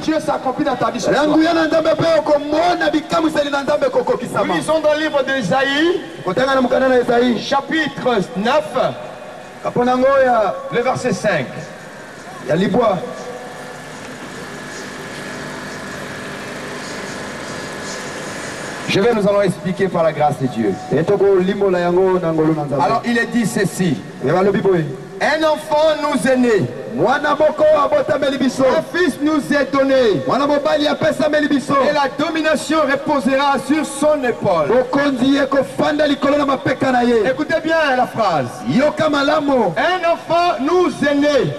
Dieu s'accomplit dans ta vie. Nous lisons dans le livre d'Ésaïe, chapitre 9, le verset 5. Nous allons expliquer par la grâce de Dieu. Alors il est dit ceci. Un enfant nous est né. Un fils nous est donné. Et la domination reposera sur son épaule. Écoutez bien la phrase. Un enfant nous est né.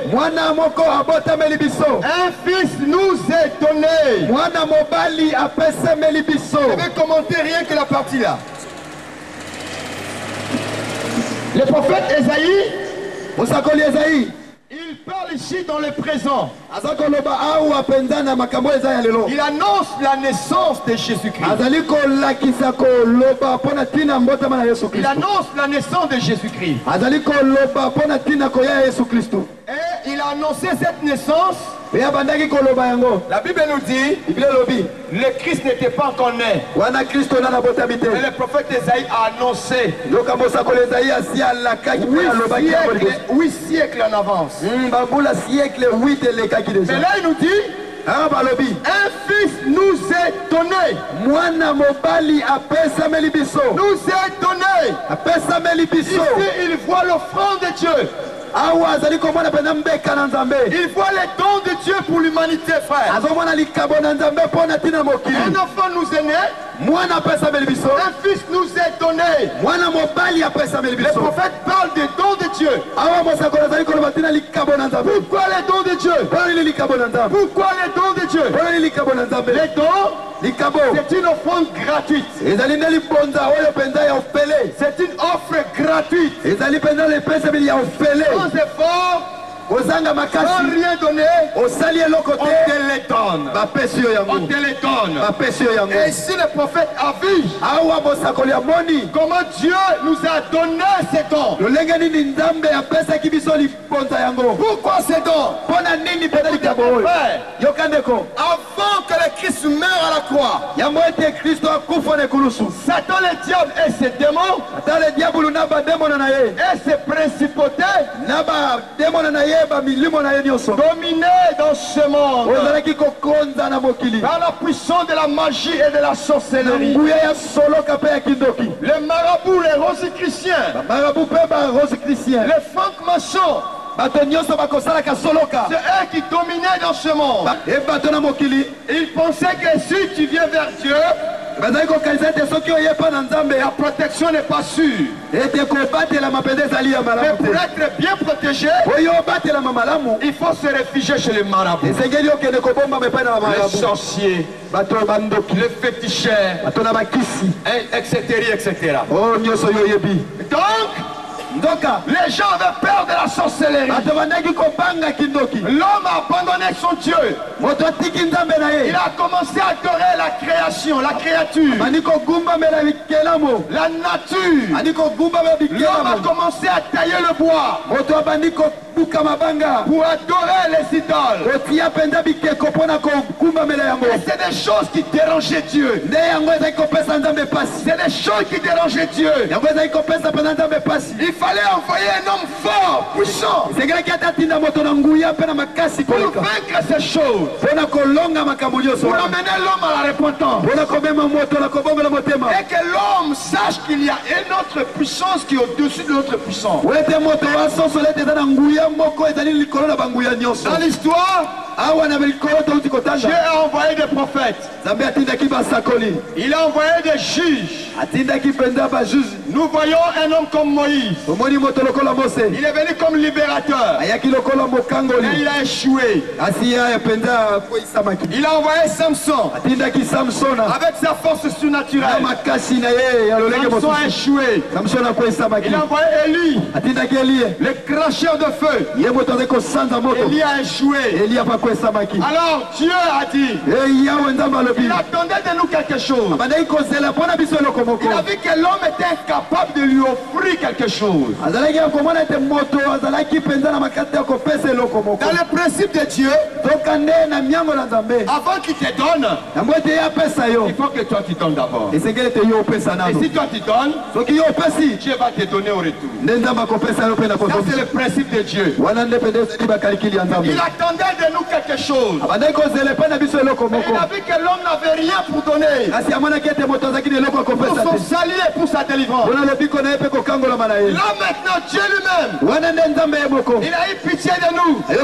Un fils nous est donné. Je vais commenter rien que la partie là. Le prophète Ésaïe, il parle ici dans le présent. Il annonce la naissance de Jésus-Christ. Il annonce la naissance de Jésus-Christ. Et il a annoncé cette naissance. La Bible nous dit le Christ n'était pas encore né. Mais le prophète Ésaïe a annoncé 8 siècles en avance. Mais là il nous dit un fils nous est donné. Nous est donné. Ici il voit l'offrande de Dieu. Il voit les dons de Dieu pour l'humanité, frère. Un enfant nous est né. Un fils nous est donné. Le prophète parle des dons de Dieu. Pourquoi les dons de Dieu? Pourquoi les dons de Dieu? Les dons, c'est une offrande gratuite. C'est une offre gratuite. Sans effort, sans rien donner, on te les donne. On te les donne. Et ici le prophète a vu comment Dieu nous a donné ces dons. Pourquoi ces dons? Avant que le Christ meure à la croix, Satan, le diable et ses démons et ses principautés dominaient dans ce monde par la puissance de la magie et de la sorcellerie. Les marabouts, les rosicruciens, les francs-maçons, c'est eux qui dominaient dans ce monde. Ils pensaient que si tu viens vers Dieu, la protection n'est pas sûre. Mais pour être bien protégé, il faut se réfugier chez les marabouts, les sorciers, les féticheurs, etc. Donc, les gens avaient peur de la sorcellerie. L'homme a abandonné son Dieu. Il a commencé à adorer la création, la créature, la nature. L'homme a commencé à tailler le bois pour adorer les idoles. Et c'est des choses qui dérangeaient Dieu. C'est des choses qui dérangeaient Dieu. Il fallait envoyer un homme fort, puissant, pour vaincre ces choses, pour amener l'homme à la repentance. Et que l'homme sache qu'il y a une autre puissance qui est au-dessus de notre puissance. Dans l'histoire, Dieu a envoyé des prophètes. Il a envoyé des juges. Nous voyons un homme comme Moïse. Il est venu comme libérateur. Et il a échoué. Il a envoyé Samson avec sa force surnaturelle. Samson a échoué. Il a envoyé Élie, le cracheur de feu. Élie a échoué. Alors Dieu a dit, il attendait de nous quelque chose. Il a vu que l'homme était incapable de lui offrir quelque chose. Dans le principe de Dieu, avant qu'il te donne, il faut que toi tu donnes d'abord. Et si toi tu donnes, Dieu va te donner au retour. Ça c'est le principe de Dieu. Il attendait de nous quelque chose. Mais il a vu que l'homme n'avait rien pour donner, pour son salut et pour sa délivrance. Là maintenant Dieu lui-même, il a eu pitié de nous. Il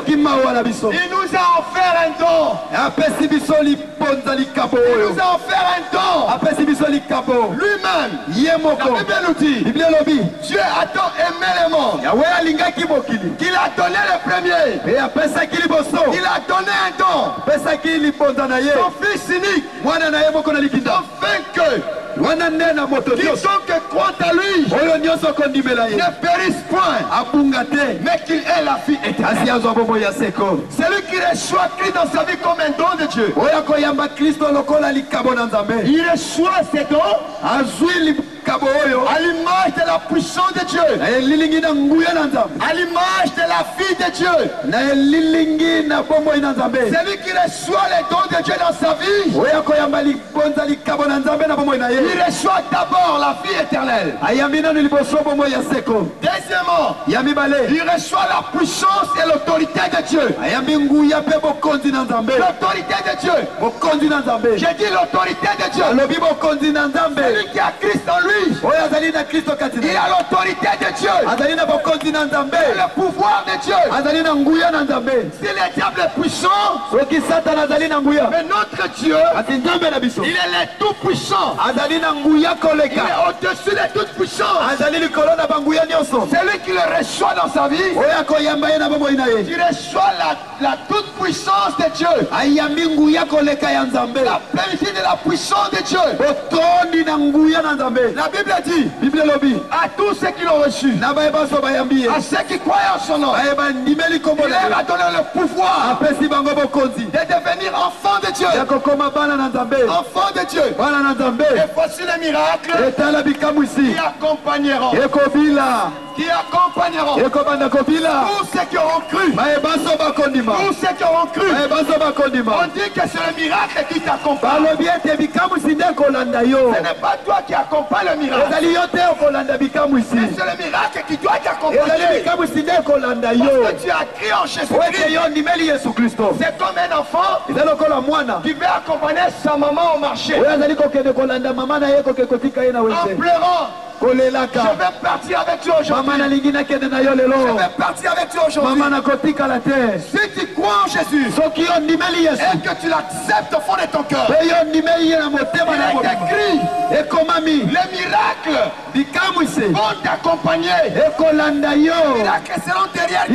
nous a offert un don. Il nous a offert un don. Lui-même, la Bible nous dit, Dieu a tant aimé le monde qu'il a donné le premier. Il a donné un don. Son fils unique, afin que quiconque croit à lui ne périsse point, mais qu'il ait la vie éternelle. Celui qui reçoit Christ dans sa vie comme un don de Dieu, il reçoit ces dons à l'image de la puissance de Dieu, à l'image de la vie de Dieu. Celui qui reçoit les dons de Dieu dans sa vie, il reçoit d'abord la vie éternelle. Deuxièmement, il reçoit la puissance et l'autorité de Dieu. L'autorité de Dieu. J'ai dit l'autorité de Dieu. Celui qui a Christ en lui, il a l'autorité de Dieu. Le pouvoir de Dieu. Si le diable est puissant, mais notre Dieu, il est le tout puissant. Il est au-dessus de toute puissance. Celui qui le reçoit dans sa vie, il reçoit la toute puissance de Dieu. La plénitude de la puissance de Dieu. La Bible dit à tous ceux qui l'ont reçu, à ceux qui croient en son nom, il leur a donné le pouvoir de devenir enfants de Dieu. Enfants de Dieu. Et voici les miracles qui accompagneront. Tous ceux qui auront cru. Tous ceux qui auront cru. On dit que c'est le miracle qui t'accompagne. Ce n'est pas toi qui accompagne le miracle. Mais c'est le miracle qui doit t'accompagner. Parce que tu as crié en Jésus-Christ. C'est comme un enfant qui veut accompagner sa maman au marché. En pleurant. Je vais partir avec toi aujourd'hui. Je vais partir avec toi aujourd'hui. Si tu crois en Jésus et que tu l'acceptes au fond de ton cœur, il est écrit, les miracles vont t'accompagner. Les miracles seront derrière toi.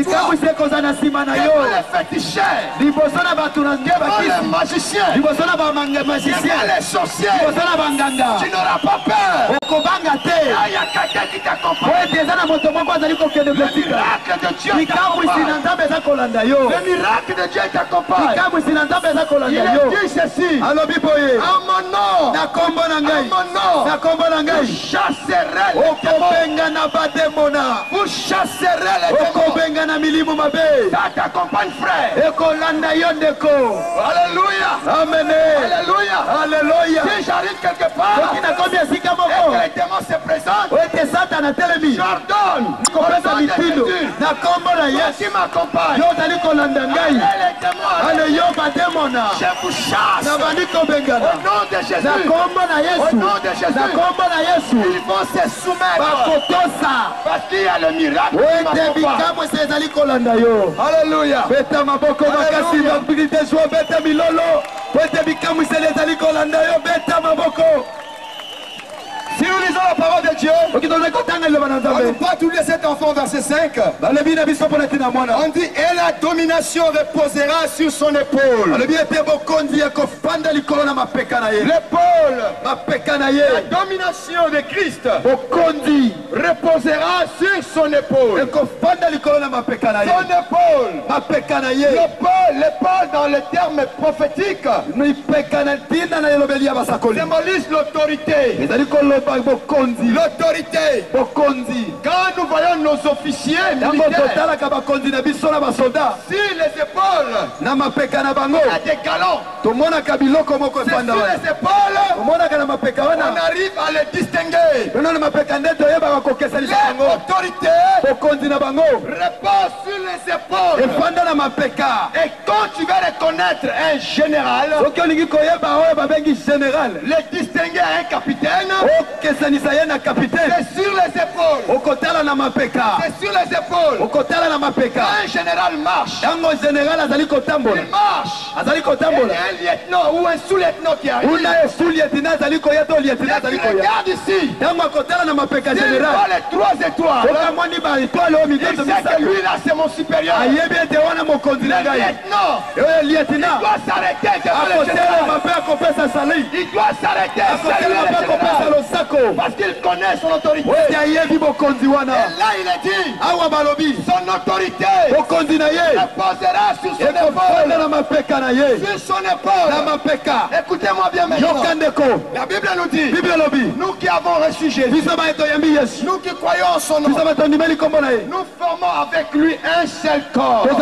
Devant les féticheurs, devant les magiciens, devant les sorciers, tu n'auras pas peur. Il y a quelqu'un qui t'accompagne. Le miracle de Dieu t'accompagne. Le miracle de Dieu t'accompagne. Il est dit ceci. À mon nom, vous chasserez les démons. Vous chasserez les démons. Ça t'accompagne, frère. Alléluia. Amen. Alléluia. Si j'arrive quelque part et que les démons se présentent, j'ordonne au nom de Jésus qui m'accompagne. Je vous chasse au nom de Jésus. Au nom de Jésus, ils vont se soumettre parce qu'il y a le miracle qui m'accompagne. Alléluia. Si nous lisons la parole de Dieu, on ne peut pas tous cet enfant, verset 5. On dit, et la domination reposera sur son épaule. L'épaule, la domination de Christ reposera sur son épaule. Son épaule. L'épaule dans le terme prophétique symbolise l'autorité. L'autorité. Quand nous voyons nos officiers militaires, si les épaules, il y a des galons. C'est sur les épaules, on arrive à les distinguer. L'autorité repose sur les épaules. Et quand tu vas reconnaître un général, le distinguer un capitaine, c'est sur les épaules. C'est sur les épaules. Quand un général marche, il marche. Il y a un lieutenant ou un sous-lieutenant qui arrive. Regarde ici. Il voit les 3 étoiles. Il sait que lui là c'est mon supérieur. Le lieutenant, il doit s'arrêter devant le général. Il doit s'arrêter. Parce qu'il connaît son autorité. Et là il a dit, son autorité reposera sur son épaule. Sur son épaule. Écoutez-moi bien maintenant. La Bible nous dit, nous qui avons reçu Jésus, nous qui croyons en son nom, nous formons avec lui un seul corps. Nous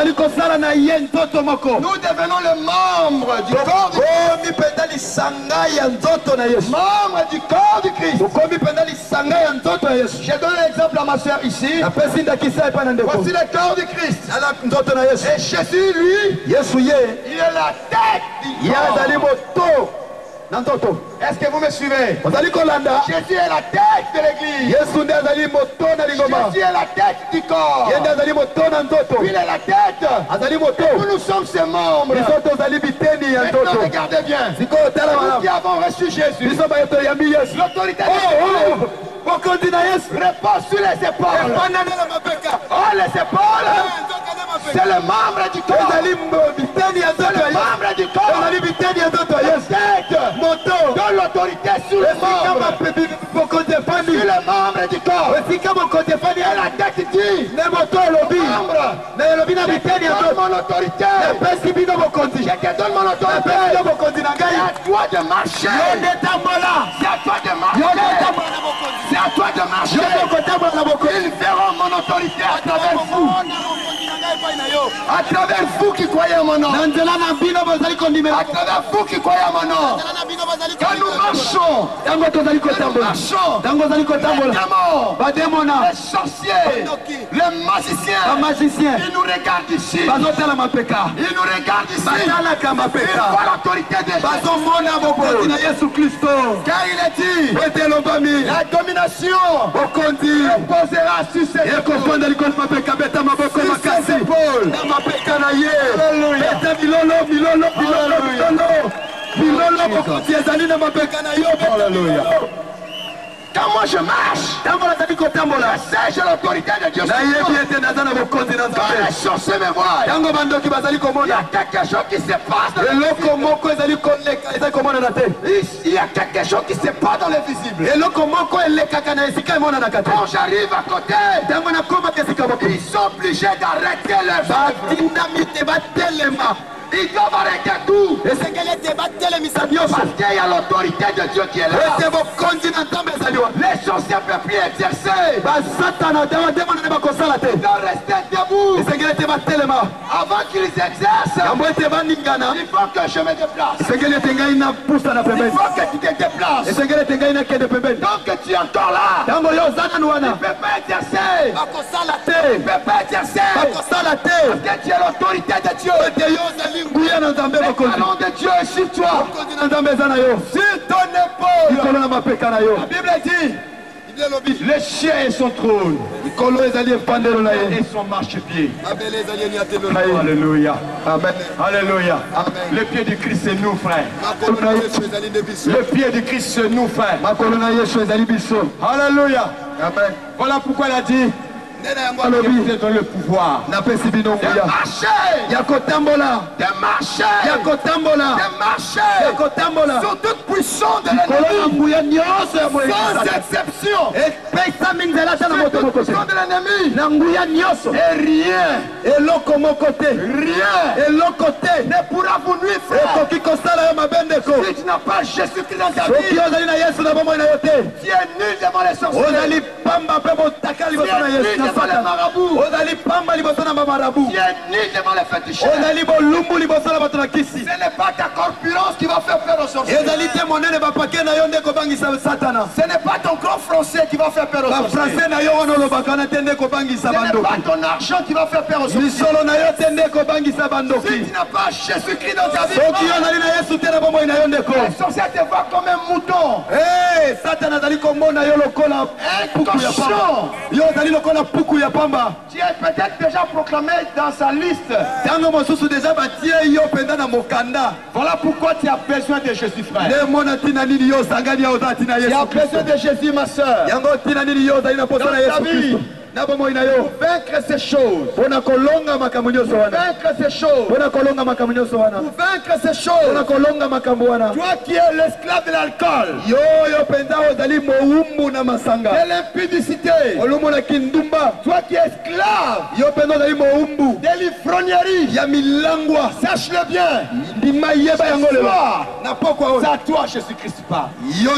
devenons le membre du corps du Christ. Membre du corps du Christ. J'ai donné l'exemple à ma soeur ici. Voici le corps du Christ. Et Jésus, lui, il est la tête du corps. Est-ce que vous me suivez? Jésus est la tête de l'église. Jésus est la tête du corps. Puis il est la tête. Nous sommes ses membres. Maintenant regardez bien. Nous qui avons reçu Jésus, l'autorité repose sur les épaules. Oh, les épaules, c'est le membre du corps. C'est le membre du corps. La tête de l'autorité sur le membre. du corps. Et la tête dit, donne mon autorité. Je te donne mon autorité. C'est à toi de marcher. C'est à toi de marcher. C'est à toi de marcher. Ils verront mon autorité à travers vous. À travers vous qui croyez en mon nom. À travers vous qui croyez en mon nom. Quand nous marchons, les démons, les sorciers, les magiciens, ils nous regardent ici. Ils nous regardent ici. Ils voient l'autorité de Jésus. Car il est dit, la domination reposera sur ses épaules. Alléluia. Quand moi je marche, je sais, j'ai l'autorité de Dieu. Quand les sorciers me voient, il y a quelque chose qui se passe dans il y a quelque chose qui se passe dans l'invisible. Quand j'arrive à côté, ils sont obligés d'arrêter leur ils doivent arrêter tout. Parce qu'il y a l'autorité de Dieu qui est là. Les sorciers ne peuvent plus exercer. Ils doivent rester debout. Avant qu'ils exercent, il faut que je me déplace. Il faut que tu te déplaces. Donc tu es encore là. Tu ne peux pas exercer. Tu ne peux pas exercer. Parce que tu as l'autorité de Dieu. Le talon de Dieu est sur toi. Sur ton épaule. La Bible dit, les chiens et son trône et son marchepied. Alléluia. Amen. Alléluia. Le pied du Christ c'est nous, frère. Le pied du Christ c'est nous, frère. Alléluia. Amen. Voilà pourquoi il a dit, de donner le pouvoir de marcher, de marcher sur toute puissance de l'ennemi, sans exception, toute puissance de l'ennemi, et rien ne pourra vous nuire, frère. Si tu n'as pas Jésus-Christ dans ta vie, tu es nul devant les sorciers, tu es nul devant les marabouts, tu es nul devant les féticheurs. Ce n'est pas ta corpulence qui va faire peur aux sorciers. Ce n'est pas ton grand français qui va faire peur aux sorciers. Ce n'est pas ton argent qui va faire peur aux sorciers. Si tu n'as pas Jésus-Christ dans ta vie, les sorciers te voient comme un mouton, un cochon. Tu es peut-être déjà proclamé dans sa liste. Voilà pourquoi tu as besoin de Jésus, frère. Tu as besoin de Jésus, ma soeur. Dans ta vie, pour vaincre ces choses, pour vaincre ces choses, toi qui es l'esclave de l'alcool, de l'impudicité, toi qui es esclave de l'ivrognerie, sache-le bien, c'est à toi Jésus-Christ parle. Il va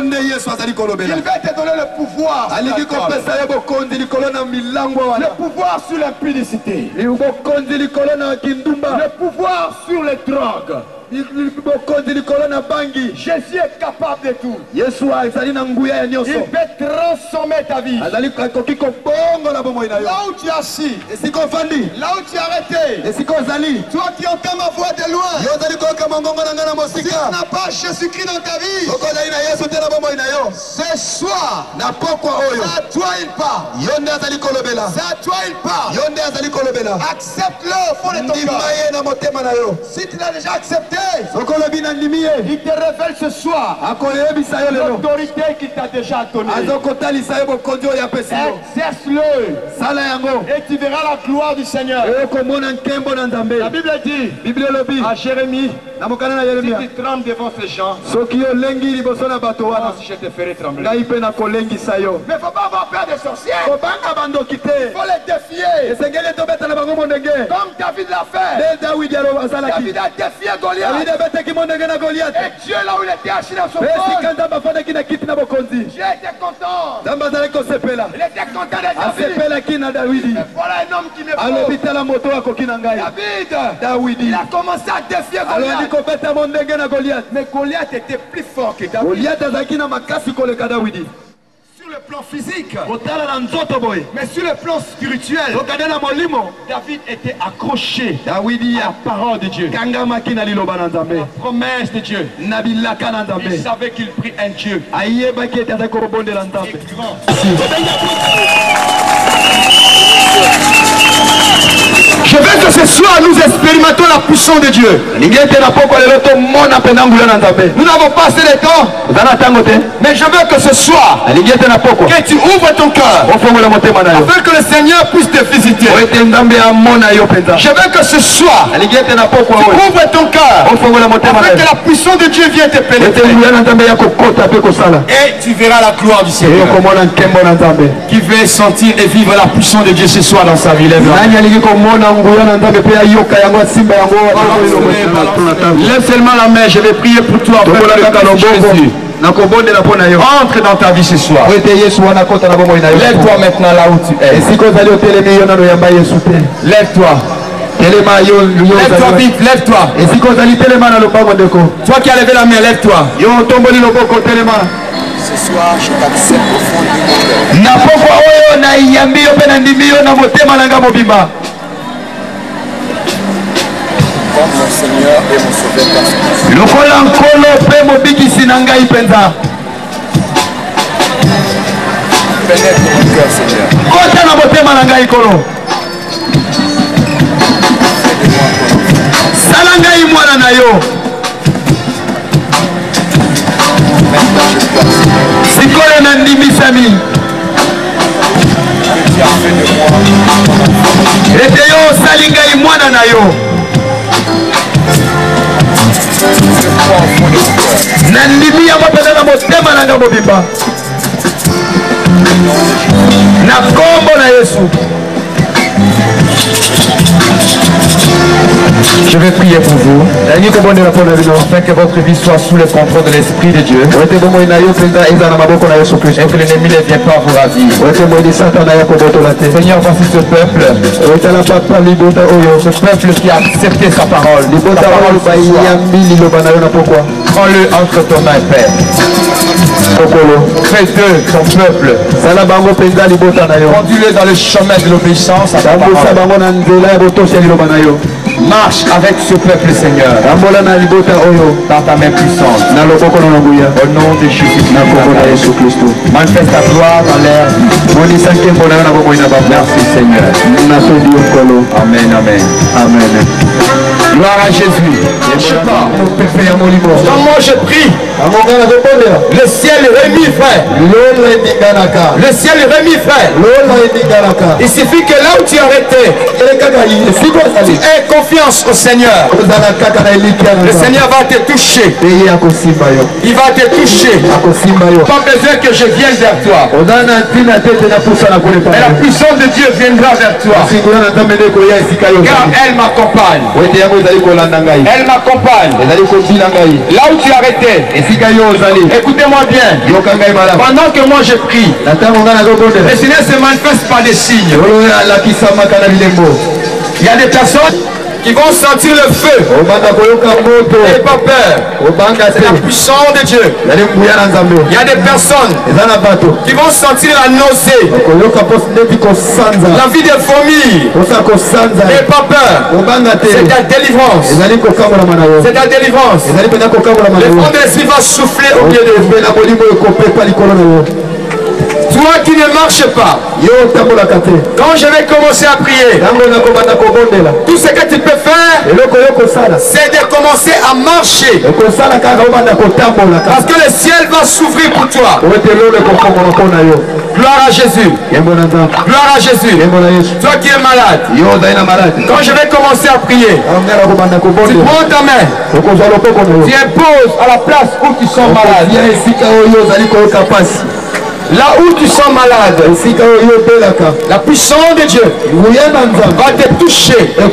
te donner le pouvoir, le pouvoir sur l'impudicité, le pouvoir sur les drogues. Jésus est capable de tout. Il peut transformer ta vie. Là où tu es assis, là où tu es arrêté, toi qui entends ma voix de loin, si tu n'as pas Jésus-Christ dans ta vie, ce soir, c'est à toi il parle. C'est à toi il parle. Accepte-le au fond de ton cœur. Si tu l'as déjà accepté, il te révèle ce soir l'autorité qu'il t'a déjà donnée. Exerce-le et tu verras la gloire du Seigneur. La Bible dit à Jérémie, si tu trembles devant ces gens, si je te ferai trembler. Mais il ne faut pas avoir peur des sorciers. Il faut les défier. Comme David l'a fait. David a défié Goliath. Et Dieu, là où il était assis dans son trône, Dieu était content. Il était content de David. Mais voilà un homme qui me faut. David, il a commencé à défier Goliath. Mais Goliath était plus fort que David. Sur le plan physique, mais sur le plan spirituel, David était accroché à la parole de Dieu, la promesse de Dieu. Il savait qu'il prie un Dieu. Je veux que ce soir nous expérimentons la puissance de Dieu. Nous n'avons pas assez de temps, mais je veux que ce soir que tu ouvres ton cœur afin que le Seigneur puisse te visiter. Je veux que ce soir tu ouvres ton cœur afin que la puissance de Dieu vienne te pénétrer. Et tu verras la gloire du Seigneur. Qui veut sentir et vivre la puissance de Dieu ce soir dans sa vie? Lève seulement la main, je vais prier pour toi. Entre dans ta vie ce soir. Lève-toi maintenant là où tu es. Lève-toi. Lève-toi vite, lève-toi. Toi qui as levé la main, lève-toi. Ce soir, je t'accepte au fond du monde. Comme mon Seigneur et mon Sauveur personnel. Pénètre mon cœur, Seigneur. Je vais prier pour vous, afin que votre vie soit sous le contrôle de l'Esprit de Dieu, et que l'ennemi ne vienne pas vous ravir. Seigneur, voici ce peuple qui a accepté sa parole. Prends-le entre ton main, Père. Fais d'eux ton peuple. Conduis-le dans le chemin de l'obéissance à ta parole. Marche avec ce peuple, Seigneur, dans ta main puissante. Au nom de Jésus-Christ, manifeste ta gloire dans l'air. Merci, Seigneur. Amen, amen. Amen. Gloire à Jésus. Je sais pas. Quand moi je prie, le ciel remis, frère. Le ciel remis, frère. Il suffit que là où tu es arrêté, tu aies confiance au Seigneur. Le Seigneur va te toucher. Il va te toucher. Pas besoin que je vienne vers toi. Et la puissance de Dieu viendra vers toi. Car elle m'accompagne. Elle m'accompagne. Là où tu es arrêté, écoutez-moi bien. Pendant que moi je prie, le Seigneur se manifeste par des signes. Il y a des personnes qui vont sentir le feu et pas peur. C'est la puissance de Dieu. Il y a des personnes qui vont sentir la nausée, l'envie de vomir et pas peur. C'est ta délivrance. C'est ta délivrance. Le fond de l'esprit va souffler au milieu de vous. Toi qui ne marches pas, quand je vais commencer à prier, tout ce que tu peux faire, c'est de commencer à marcher. Parce que le ciel va s'ouvrir pour toi. Gloire à Jésus. Gloire à Jésus. Toi qui es malade. Quand je vais commencer à prier, tu prends ta main. Tu imposes à la place où tu sens malade. Là où tu sens malade, la puissance de Dieu va te toucher et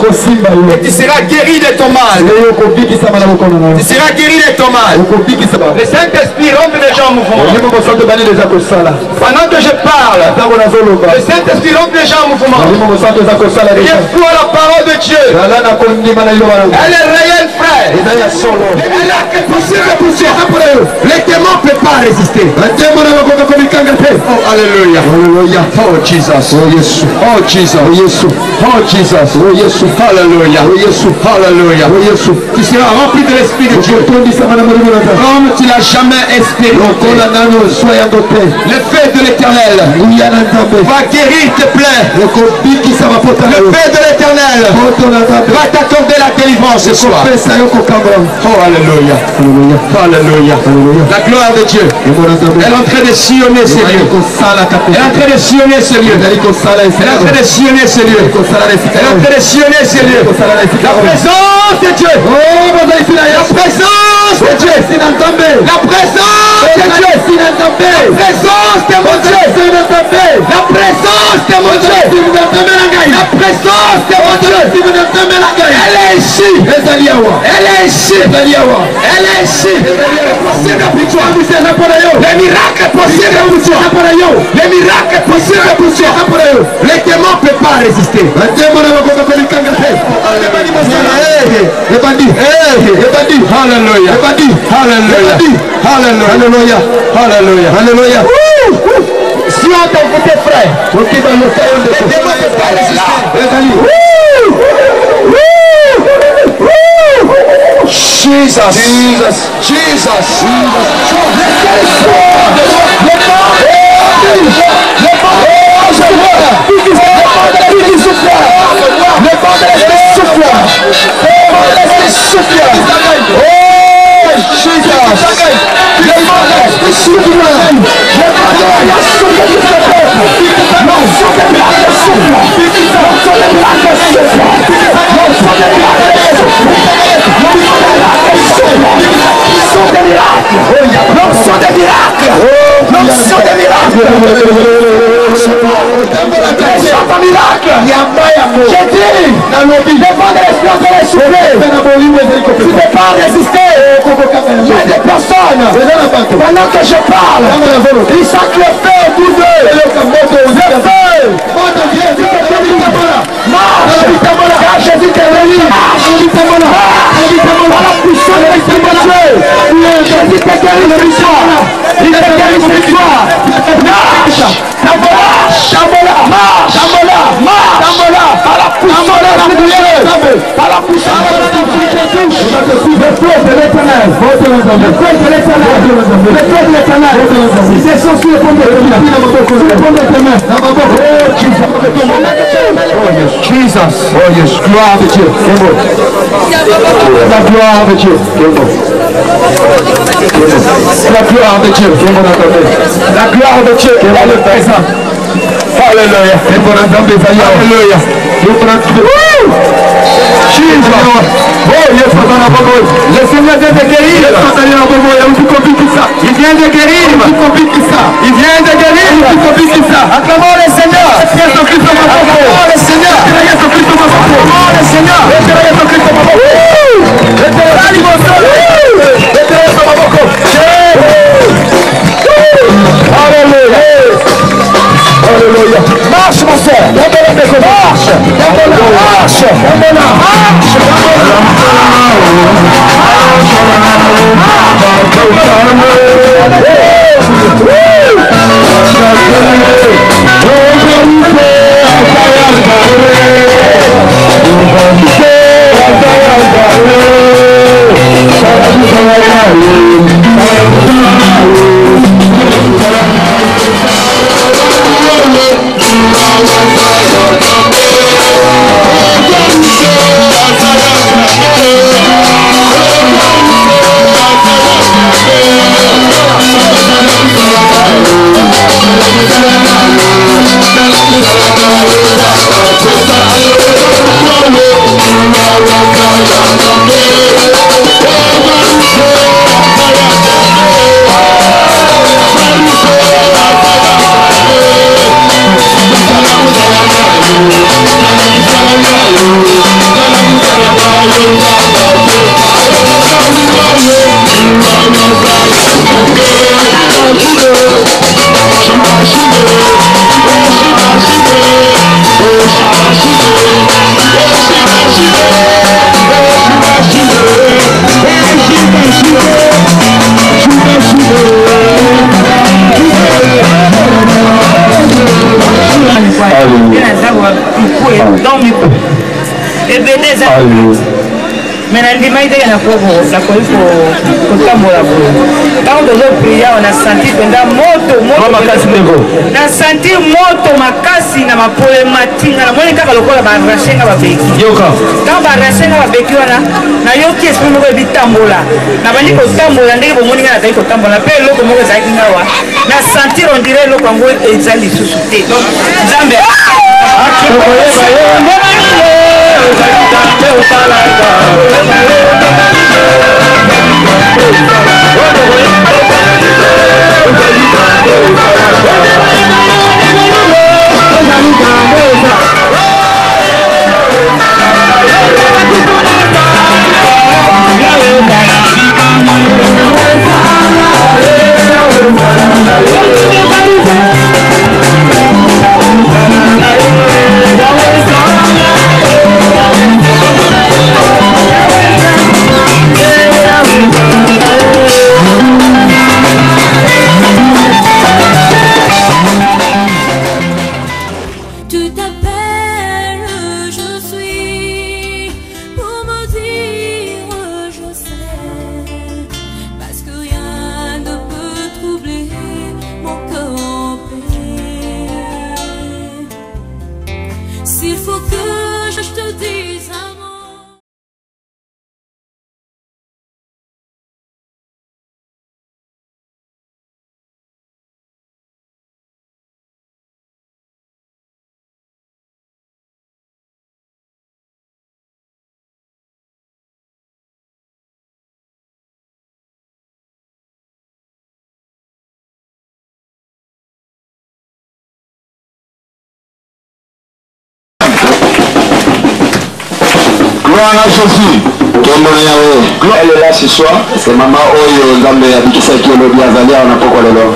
tu seras guéri de ton mal. Tu seras guéri de ton mal. Le Saint-Esprit rentre déjà en mouvement. Pendant que je parle, le Saint-Esprit rentre déjà en mouvement. Il faut la parole de Dieu. Elle est réelle, frère. Elle a que possible pour Dieu. Les démons ne peuvent pas résister. Oh, alléluia. Oh, Jesus. Oh, Jesus. Oh, Jesus. Oh, Jesus. Oh, Jesus. Alléluia. Alléluia. Tu seras rempli de l'Esprit de Dieu. Comme tu n'as jamais espéré. Le feu de l'Éternel va guérir tes plaies. Le feu de l'Éternel va t'accorder la délivrance ce soir. Oh, alléluia. Alléluia. La gloire de Dieu. Elle est en train de sillonner ces lieux. Elle est en train de sillonner ce lieu. Elle est en train de sillonner ce lieu. Elle est en train de sillonner ce lieu. La présence de Dieu. La présence de Dieu. La présence de Dieu. La présence de mon Dieu. La présence de mon Dieu. La présence de mon Dieu. Elle est ici. Elle est ici. Elle est ici. Les miracles possibles pour toi. Les miracles possibles pour toi. Les démons ne peuvent pas résister. Alléluia. Si on t'a écouté, frère, les démons ne peuvent pas résister. Jesus. J'ai dit, devant l'espérance de l'essouffler, tu ne peux pas résister. Il y a des personnes, pendant que je parle, ils sentent le feu autour d'eux. Le feu. Marche. Car Jésus te réunit. Par la puissance de l'Esprit de Dieu. Jésus te guérit ce soir. Il te guérit ce soir. Marche. Marche. Par la puissance de l'Esprit de Dieu. Par la puissance de l'Esprit de Dieu. Le feu de l'Éternel. Le feu de l'Éternel. Le feu de l'Éternel. Ils sont sur le pont de l'Éternel. Sur le pont de l'Éternel. Jesus. Oh yes. Gloire de Dieu. La gloire de Dieu. La gloire de Dieu. La gloire de Dieu est dans le présent. Alléluia. Alléluia. Jesus. Oh yes. Le Seigneur vient de guérir. Il vient de guérir. Il vient de guérir. Acclamons le Seigneur. Acclamons le Seigneur. Acclamons le Seigneur. Alléluia. Marche mon frère. Marche. Mais la demande est pour quand on a prié, on a senti pendant moto, on a senti moto, makasi na mapolématique, na moni kaka lokola ba rashenga ba beki. Quand ba rashenga ba beki wana, na yoki esprit moko ebitambola. Na bandi ko tambola ndenge bo moni na zai ko tambola pe loko moko zai kingawa. Na sentir on dirait loko ngo ezali susute. Donc Nzambe Gloire à Jésus. Elle est là ce soir. C'est maman Oyo Nzambe Abikisa qui est le bien Zalia. On a pourquoi le long.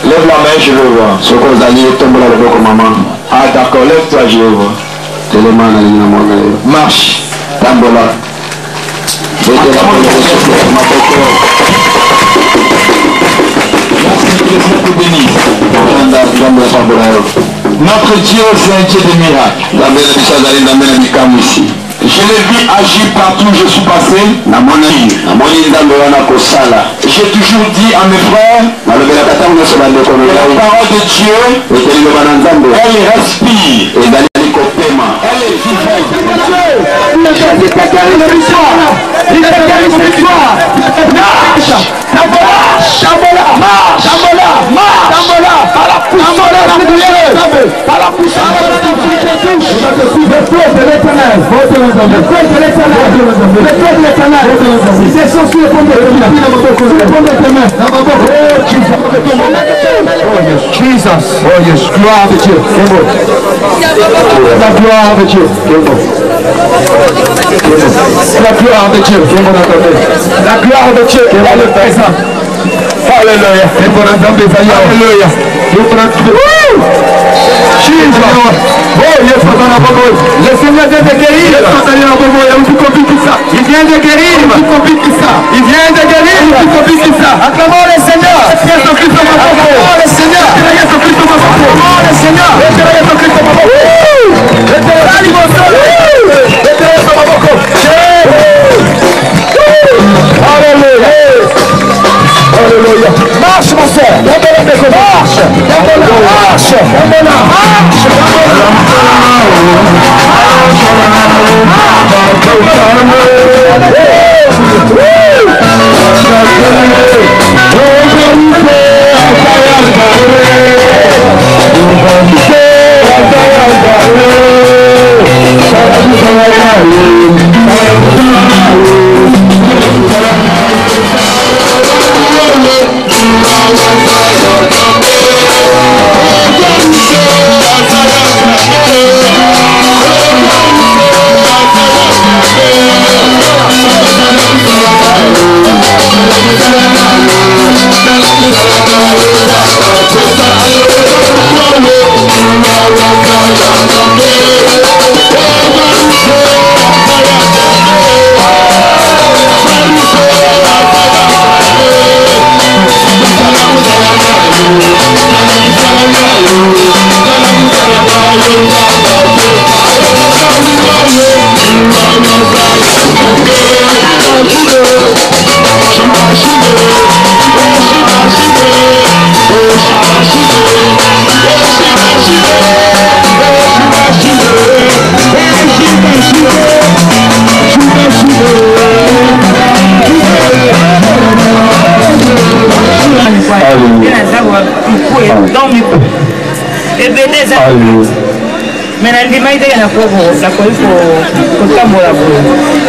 Lève la main, je veux voir. Ce qu'on a dit, tombe là le comme maman. Ah d'accord, lève-toi, je veux voir. Marche. Tambola. Notre Dieu, c'est un Dieu de miracles. Je l'ai vu agir partout où je suis passé. J'ai toujours dit à mes frères, la parole de Dieu, elle respire. Elle est vivante. Par la puissance de l'éternel, c'est son sur le pont de Jesus, oh yes, gloire de Dieu, la gloire de Dieu, la gloire de Dieu, la gloire de Dieu est le présent. Alléluia. Alléluia. Le Seigneur vient de guérir. Il vient de guérir. Il vient de guérir. Acclamons le Seigneur. Acclamons le Seigneur. Acclamons le Seigneur. Alléluia. Alléluia. Marche mon soeur. Marche. Marche. Mais nandima ite na koko la ko kotambola ko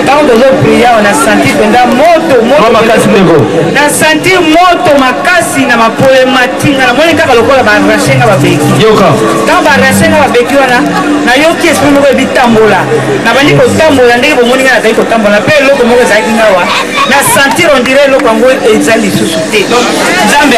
tant de prière on a senti pendant moto makasi ndeko na senti moto makasi na mapole matinga na moni kaka lokola ba rashenga ba beki yoka quand ba rashenga ba beki wana na yoki esprit moko bitambola na bani ko tambola ndenge bomoni na dai ko tambola pe loko moko zaki ngawa na sentir on dirait loko ngo ezali susute donc Zambe